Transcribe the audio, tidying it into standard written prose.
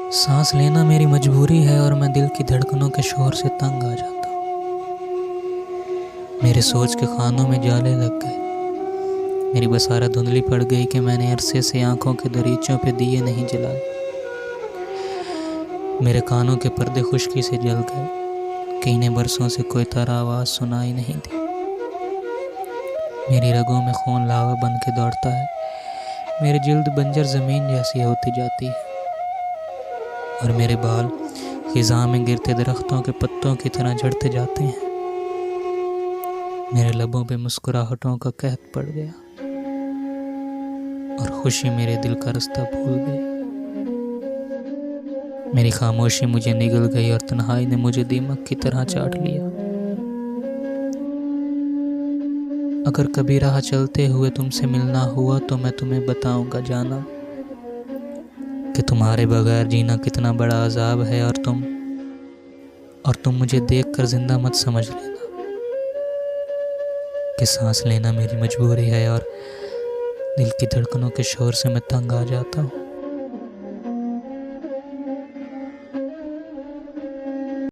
सांस लेना मेरी मजबूरी है और मैं दिल की धड़कनों के शोर से तंग आ जाता हूँ। मेरे सोच के खानों में जाले लग गए। मेरी बसारत धुंधली पड़ गई कि मैंने अरसे से आंखों के दरीचों पे दिए नहीं जलाए। मेरे कानों के पर्दे खुश्की से जल गए कि इन्हें बरसों से कोई तरह आवाज़ सुनाई नहीं दी। मेरी रगों में खून लावा बन के दौड़ता है। मेरी जिल्द बंजर ज़मीन जैसी होती जाती है और मेरे बाल खिज़ां में गिरते दरख्तों के पत्तों की तरह झड़ते जाते हैं। मेरे लबों पे मुस्कुराहटों का कहत पड़ गया और खुशी मेरे दिल का रास्ता भूल गई। मेरी खामोशी मुझे निगल गई और तन्हाई ने मुझे दीमक की तरह चाट लिया। अगर कभी राह चलते हुए तुमसे मिलना हुआ तो मैं तुम्हें बताऊंगा जाना कि तुम्हारे बगैर जीना कितना बड़ा अजाब है, और तुम मुझे देखकर जिंदा मत समझ लेना कि सांस लेना मेरी मजबूरी है और दिल की धड़कनों के शोर से मैं तंग आ जाता हूँ।